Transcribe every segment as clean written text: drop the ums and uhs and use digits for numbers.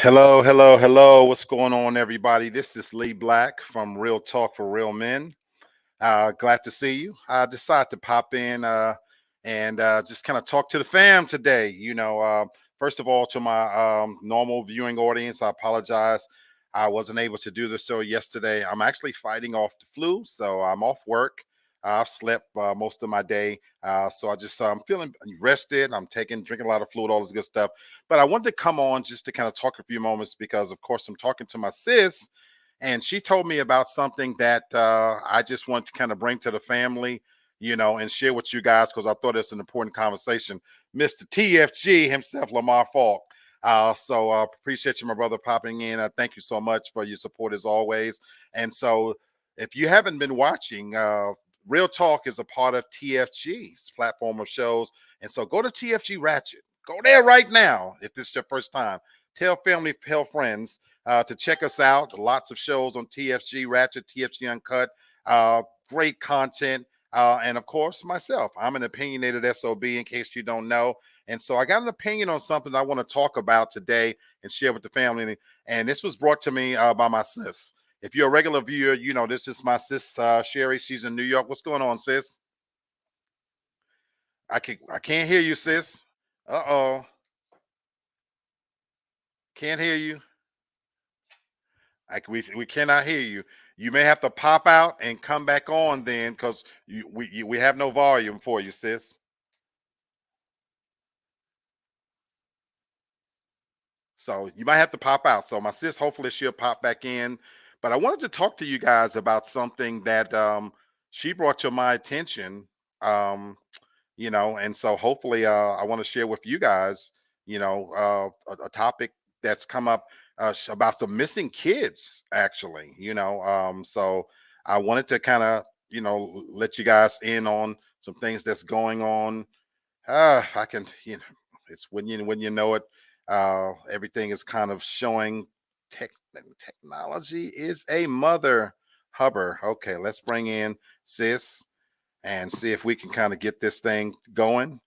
Hello, hello, hello. What's going on, everybody? This is Lee Black from Real Talk for Real Men. Glad to see you. I decided to pop in and just kind of talk to the fam today. First of all, to my normal viewing audience, I apologize. I wasn't able to do the show yesterday. I'm actually fighting off the flu, so I'm off work. I've slept most of my day, so I'm feeling rested. I'm drinking a lot of fluid, all this good stuff. But I wanted to come on just to kind of talk a few moments because, of course, I'm talking to my sis, and she told me about something that I just want to kind of bring to the family, and share with you guys because I thought it's an important conversation. Mr. TFG himself, Lamar Falk. So appreciate you, my brother, popping in. Thank you so much for your support as always. And so, if you haven't been watching, Real Talk is a part of TFG's platform of shows. And so go to TFG Ratchet. Go there right now if this is your first time. Tell family, tell friends to check us out. Lots of shows on TFG Ratchet, TFG Uncut. Great content. And of course, myself. I'm an opinionated SOB in case you don't know. And so I got an opinion on something I want to talk about today and share with the family. And this was brought to me by my sis. If you're a regular viewer, you know this is my sis Sherry. She's in New York. What's going on, sis? I can't hear you, sis. Uh-oh. Can't hear you. We cannot hear you. You may have to pop out and come back on then, because we have no volume for you, sis. So you might have to pop out. So my sis, hopefully she'll pop back in. But I wanted to talk to you guys about something that she brought to my attention. Um, and so hopefully I want to share with you guys, a topic that's come up about some missing kids, actually, so I wanted to kind of, let you guys in on some things that's going on. If I can, it's when you know it, everything is kind of showing tech technology is a mother hubber. Okay, let's bring in sis and see if we can kind of get this thing going.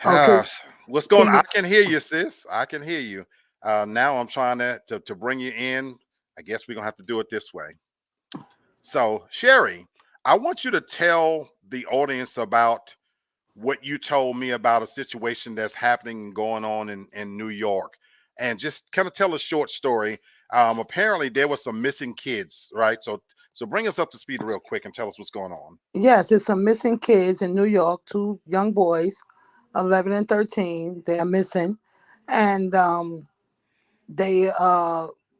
Okay, What's going can on? I you? can hear you, sis. I can hear you. Now I'm trying to bring you in. I guess we're gonna have to do it this way. So, Sherry, I want you to tell the audience about what you told me about a situation that's happening and going on in New York, and just kind of tell a short story. Apparently, there was some missing kids, right? So bring us up to speed real quick and tell us what's going on. Yes, it's some missing kids in New York. Two young boys, 11 and 13. They are missing, and they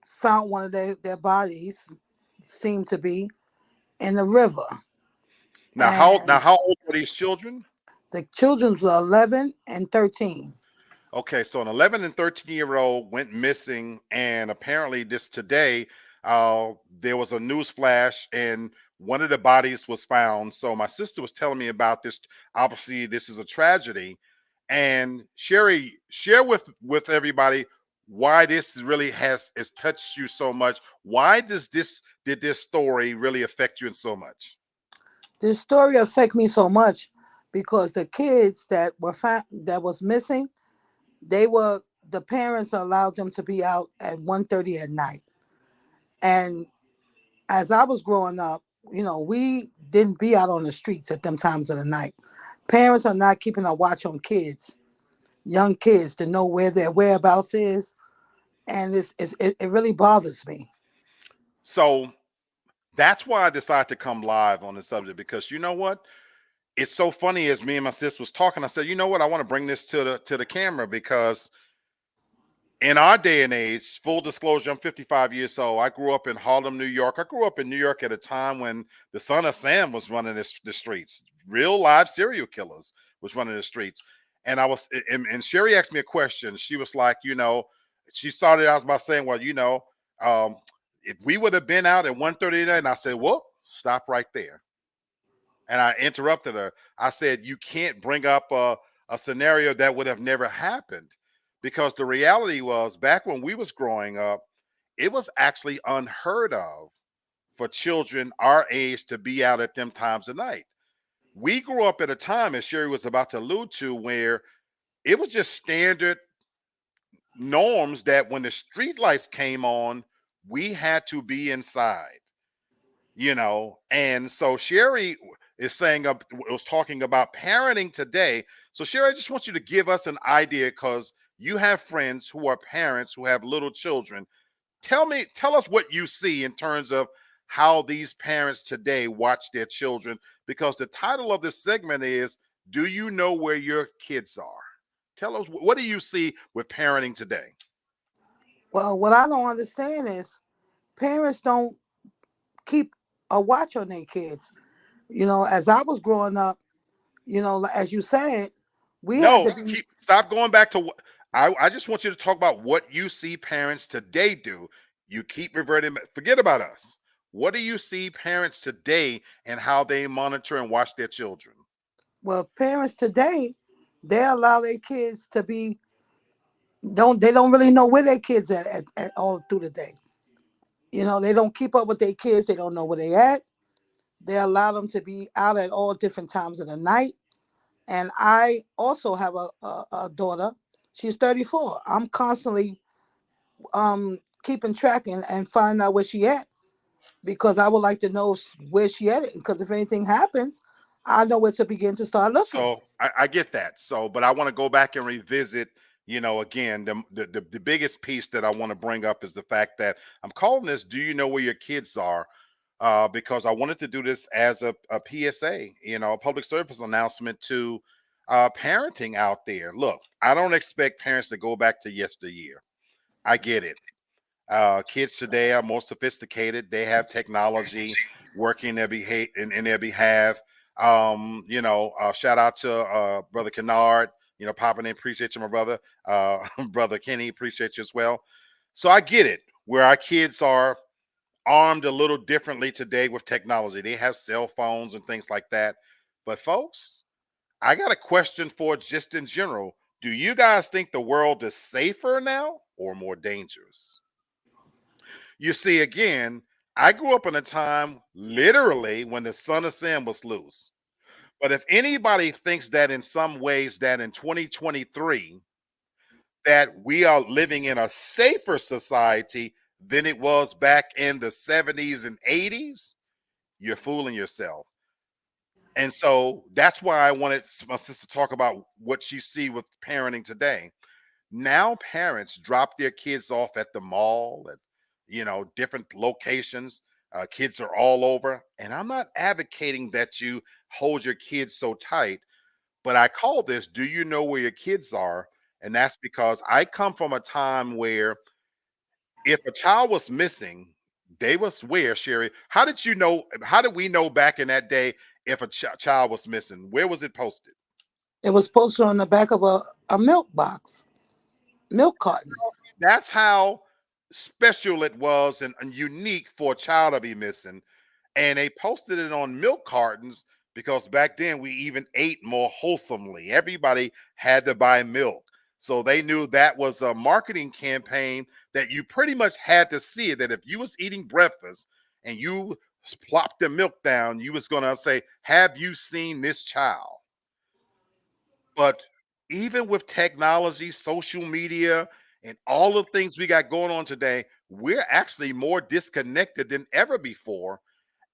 found one of their bodies. Seemed to be in the river, Now and how old are these children? the children's were 11 and 13. Okay, so an 11 and 13-year-old went missing, and apparently this today, there was a news flash, and one of the bodies was found. So my sister was telling me about this. Obviously, this is a tragedy. And Sherry, share with everybody why this really has touched you so much. Why did this story really affect you in so much? This story affect me so much because the kids that were that was missing, they were the parents allowed them to be out at 1:30 at night. And as I was growing up, we didn't be out on the streets at them times of the night. Parents are not keeping a watch on kids, young kids, to know where their whereabouts is, and it really bothers me. So that's why I decided to come live on the subject, because you know what? It's so funny. As me and my sis was talking, I said, you know what? I want to bring this to the camera because in our day and age, full disclosure, I'm 55 years old. I grew up in Harlem, New York. I grew up in New York at a time when the Son of Sam was running the streets. Real live serial killers was running the streets. And and Sherry asked me a question. She was like, she started out by saying, well, um, if we would have been out at 1:30 at night, and I said, well, stop right there. And I interrupted her. I said, you can't bring up a scenario that would have never happened, because the reality was, back when we was growing up, it was actually unheard of for children our age to be out at them times of night. We grew up at a time, as Sherry was about to allude to, where it was just standard norms that when the street lights came on, we had to be inside, And so Sherry is saying, was talking about parenting today. So Sherry, I just want you to give us an idea because you have friends who are parents who have little children. Tell us what you see in terms of how these parents today watch their children, because the title of this segment is, do you know where your kids are? Tell us, what do you see with parenting today? Well, what I don't understand is parents don't keep a watch on their kids. As I was growing up, as you said, we had No, to be. stop going back to what I just want you to talk about what you see parents today do. You keep reverting, forget about us. What do you see parents today and how they monitor and watch their children? Well, parents today, they allow their kids to be, they don't really know where their kids at all through the day. They don't keep up with their kids. They don't know where they at. They allow them to be out at all different times of the night. And I also have a daughter. She's 34. I'm constantly keeping track and finding out where she at, because I would like to know where she at. Because if anything happens, I know where to begin to start looking. So I get that. So, but I want to go back and revisit, again, the biggest piece that I want to bring up is the fact that I'm calling this, do you know where your kids are? Because I wanted to do this as a PSA, a public service announcement to parenting out there. Look, I don't expect parents to go back to yesteryear. I get it. Kids today are more sophisticated. They have technology working in their behalf. Shout out to Brother Kennard, popping in. Appreciate you, my brother. Brother Kenny, appreciate you as well. So I get it, where our kids are armed a little differently today with technology. They have cell phones and things like that. But folks, I got a question for just in general. Do you guys think the world is safer now or more dangerous? You see, again, I grew up in a time literally when the Son of Sam was loose. But if anybody thinks that in some ways that in 2023 that we are living in a safer society than it was back in the 70s and 80s, you're fooling yourself. And so that's why I wanted my sister to talk about what she see with parenting today. Now parents drop their kids off at the mall, at different locations. Kids are all over, and I'm not advocating that you hold your kids so tight, but I call this, do you know where your kids are? And that's because I come from a time where if a child was missing, they was where, Sherry? How did we know back in that day if a child was missing? Where was it posted? It was posted on the back of a milk box, milk carton. That's how special it was and unique for a child to be missing. And they posted it on milk cartons because back then we even ate more wholesomely. Everybody had to buy milk. So they knew that was a marketing campaign that you pretty much had to see it, that if you was eating breakfast and you plopped the milk down, you was going to say, have you seen this child? But even with technology, social media, and all the things we got going on today, we're actually more disconnected than ever before.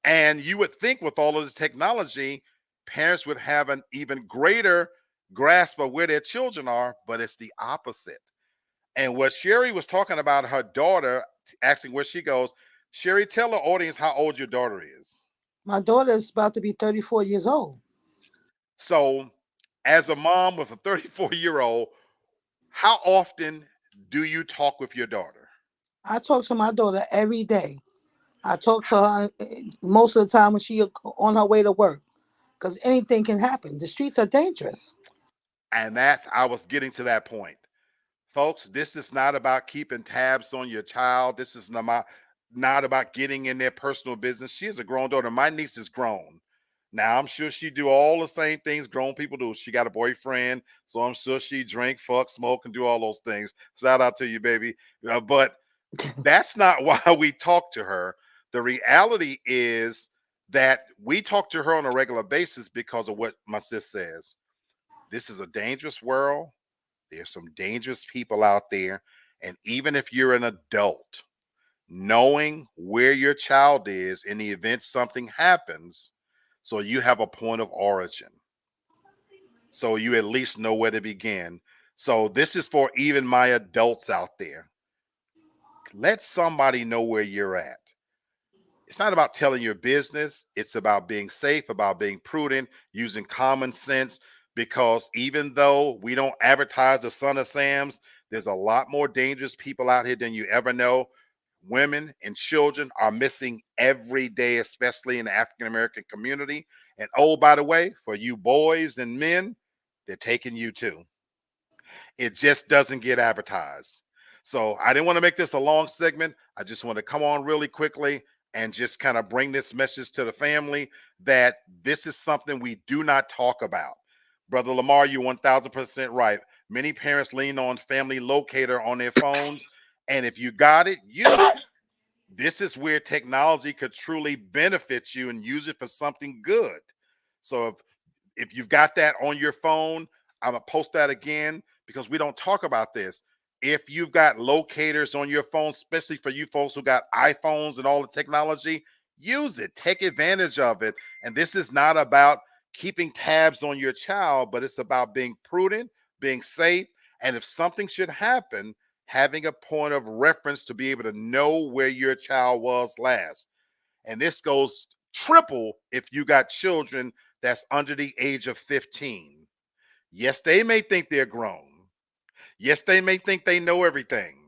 And you would think with all of this technology, parents would have an even greater grasp of where their children are, but it's the opposite. And what Sherry was talking about, her daughter asking where she goes, Sherry, tell the audience how old your daughter is. My daughter is about to be 34 years old. So, as a mom with a 34-year-old, how often do you talk with your daughter? I talk to my daughter every day. I talk to her most of the time when she on her way to work, because anything can happen. The streets are dangerous. And that's, I was getting to that point. Folks, this is not about keeping tabs on your child. This is not about getting in their personal business. She is a grown daughter. My niece is grown. Now, I'm sure she do all the same things grown people do. She got a boyfriend, so I'm sure she drink, fuck, smoke, and do all those things. Shout out to you, baby. But that's not why we talk to her. The reality is that we talk to her on a regular basis because of what my sis says. This is a dangerous world. There's some dangerous people out there. And even if you're an adult, knowing where your child is in the event something happens, so you have a point of origin. So you at least know where to begin. So this is for even my adults out there. Let somebody know where you're at. It's not about telling your business. It's about being safe, about being prudent, using common sense. Because even though we don't advertise the Son of Sam's, there's a lot more dangerous people out here than you ever know. Women and children are missing every day, especially in the African American community. And oh, by the way, for you boys and men, they're taking you too. It just doesn't get advertised. So I didn't want to make this a long segment. I just want to come on really quickly and just kind of bring this message to the family that this is something we do not talk about. Brother Lamar, you're 1000% right. Many parents lean on Family Locator on their phones. And if you got it, use it. This is where technology could truly benefit you and use it for something good. So if you've got that on your phone, I'm gonna post that again because we don't talk about this. If you've got locators on your phone, especially for you folks who got iPhones and all the technology, use it, take advantage of it. And this is not about keeping tabs on your child, but it's about being prudent, being safe. And if something should happen, having a point of reference to be able to know where your child was last. And this goes triple if you got children that's under the age of 15. Yes, they may think they're grown. Yes, they may think they know everything.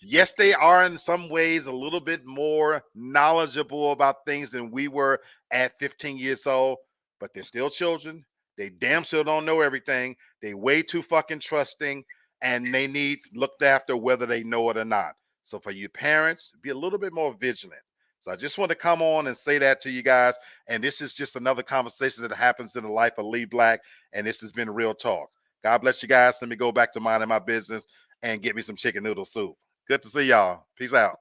Yes, they are in some ways a little bit more knowledgeable about things than we were at 15 years old, but they're still children. They damn sure don't know everything. They way too fucking trusting, and they need looked after whether they know it or not. So for you parents, be a little bit more vigilant. So I just want to come on and say that to you guys. And this is just another conversation that happens in the life of Lee Black. And this has been Real Talk. God bless you guys. Let me go back to minding my business and get me some chicken noodle soup. Good to see y'all. Peace out.